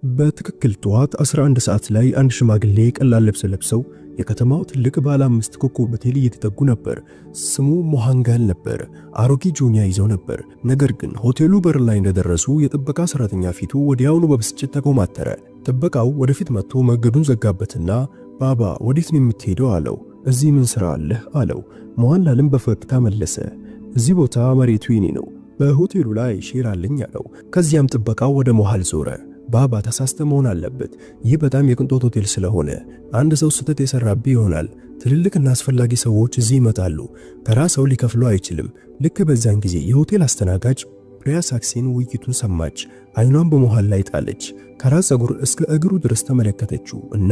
በትክክል ጠዋት 11 ሰዓት ላይ አንድ ሽማግሌ ቀላል ልብስ ለብሰው የከተማው ትልቅ ባለ 5 ኮከብ ሆቴል እየተጠጉ ነበር። ስሙ ሞሃንጋል ነበር። አሮጌ ጆንያ ይዘው ነበር። ነገር ግን ሆቴሉ በር ላይ እንደደረሱ የጥበቃ ሰራተኛ ፊቱ ወዲያውኑ በብስጭት ተኮማተረ። ጥበቃው ወደፊት መጥቶ መንገዱን ዘጋበትና ባባ ወዴት ነው የምትሄደው አለው። እዚህ ምን ስራ አለህ አለው። ሞሃንላልም በፈገግታ መለሰ፣ እዚህ ቦታ መሬቱ የኔ ነው፣ በሆቴሉ ላይ ሼር አለኝ አለው። ከዚያም ጥበቃው ወደ ሞሃል ዞረ። ባባ ተሳስተ መሆን አለበት። ይህ በጣም የቅንጦት ሆቴል ስለሆነ አንድ ሰው ስህተት የሰራብህ ይሆናል። ትልልቅና አስፈላጊ ሰዎች እዚህ ይመጣሉ። ተራ ሰው ሊከፍለው አይችልም። ልክ በዛን ጊዜ የሆቴል አስተናጋጅ ፕሪያ ሳክሴን ውይይቱን ሰማች። አይኗን በሞሃል ላይ ጣለች። ከራስ ፀጉር እስከ እግሩ ድረስ ተመለከተችው እና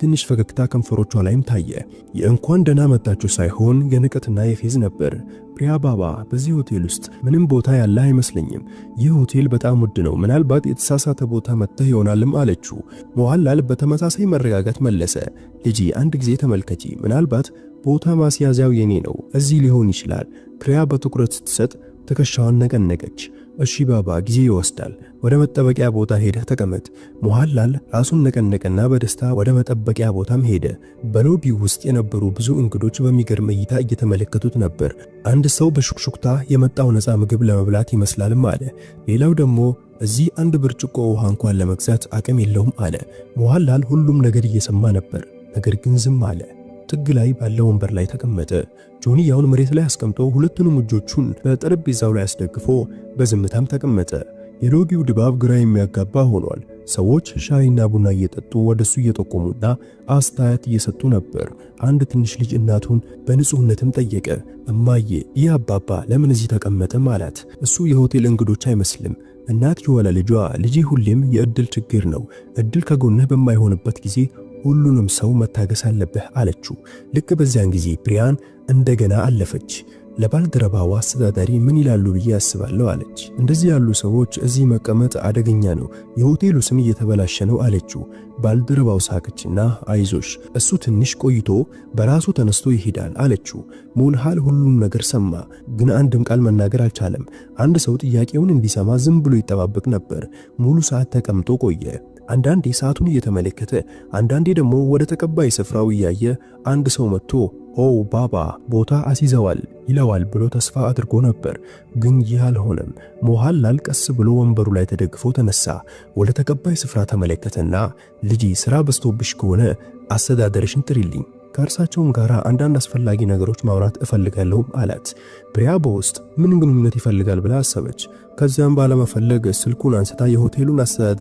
ትንሽ ፈገግታ ከንፈሮቿ ላይም ታየ። የእንኳን ደህና መጣችሁ ሳይሆን የንቀትና የፌዝ ነበር። ፕሪያ ባባ በዚህ ሆቴል ውስጥ ምንም ቦታ ያለ አይመስለኝም። ይህ ሆቴል በጣም ውድ ነው። ምናልባት የተሳሳተ ቦታ መጥተህ ይሆናልም አለችው። ሞሃንላል በተመሳሳይ መረጋጋት መለሰ፣ ልጄ አንድ ጊዜ ተመልከቺ፣ ምናልባት ቦታ ማስያዣው የኔ ነው፣ እዚህ ሊሆን ይችላል። ፕሪያ በትኩረት ስትሰጥ ትከሻዋን ነቀነቀች። እሺ ባባ ጊዜ ይወስዳል፣ ወደ መጠበቂያ ቦታ ሄደህ ተቀመጥ። ሞሃንላል ራሱን ነቀነቀና በደስታ ወደ መጠበቂያ ቦታም ሄደ። በሎቢው ውስጥ የነበሩ ብዙ እንግዶች በሚገርም እይታ እየተመለከቱት ነበር። አንድ ሰው በሹክሹክታ የመጣው ነፃ ምግብ ለመብላት ይመስላልም አለ። ሌላው ደግሞ እዚህ አንድ ብርጭቆ ውሃ እንኳን ለመግዛት አቅም የለውም አለ። ሞሃንላል ሁሉም ነገር እየሰማ ነበር፣ ነገር ግን ዝም አለ። ጥግ ላይ ባለው ወንበር ላይ ተቀመጠ። ጆንያውን መሬት ላይ አስቀምጦ ሁለቱንም እጆቹን በጠረጴዛው ላይ አስደግፎ በዝምታም ተቀመጠ። የሎቢው ድባብ ግራ የሚያጋባ ሆኗል። ሰዎች ሻይና ቡና እየጠጡ ወደሱ እየጠቆሙና አስተያየት እየሰጡ ነበር። አንድ ትንሽ ልጅ እናቱን በንጹህነትም ጠየቀ፣ እማዬ ይህ አባባ ለምን እዚህ ተቀመጠም አላት። እሱ የሆቴል እንግዶች አይመስልም። እናትየው ለልጇ ልጄ ሁሌም የእድል ችግር ነው፣ እድል ከጎንህ በማይሆንበት ጊዜ ሁሉንም ሰው መታገስ አለብህ አለችው። ልክ በዚያን ጊዜ ፕሪያን እንደገና አለፈች። ለባልደረባዋ አስተዳዳሪ ምን ይላሉ ብዬ አስባለሁ አለች። እንደዚህ ያሉ ሰዎች እዚህ መቀመጥ አደገኛ ነው፣ የሆቴሉ ስም እየተበላሸ ነው አለችው። ባልደረባው ሳቀችና አይዞሽ እሱ ትንሽ ቆይቶ በራሱ ተነስቶ ይሄዳል አለችው። ሞንሃል ሁሉም ነገር ሰማ፣ ግን አንድም ቃል መናገር አልቻለም። አንድ ሰው ጥያቄውን እንዲሰማ ዝም ብሎ ይጠባበቅ ነበር። ሙሉ ሰዓት ተቀምጦ ቆየ። አንዳንዴ ሰዓቱን እየተመለከተ አንዳንዴ ደግሞ ወደ ተቀባይ ስፍራው እያየ አንድ ሰው መጥቶ ኦ ባባ ቦታ አስይዘዋል ይለዋል ብሎ ተስፋ አድርጎ ነበር። ግን ይህ አልሆነም። ሞሃንላል ቀስ ብሎ ወንበሩ ላይ ተደግፎ ተነሳ። ወደ ተቀባይ ስፍራ ተመለከተና ልጄ ስራ በዝቶብሽ ከሆነ አስተዳደርሽን ጥሪልኝ፣ ከእርሳቸውም ጋር አንዳንድ አስፈላጊ ነገሮች ማውራት እፈልጋለሁ አላት። ፕሪያ በውስጥ ምን ግንኙነት ይፈልጋል ብላ አሰበች። ከዚያም ባለመፈለግ ስልኩን አንስታ የሆቴሉን አስተዳዳሪ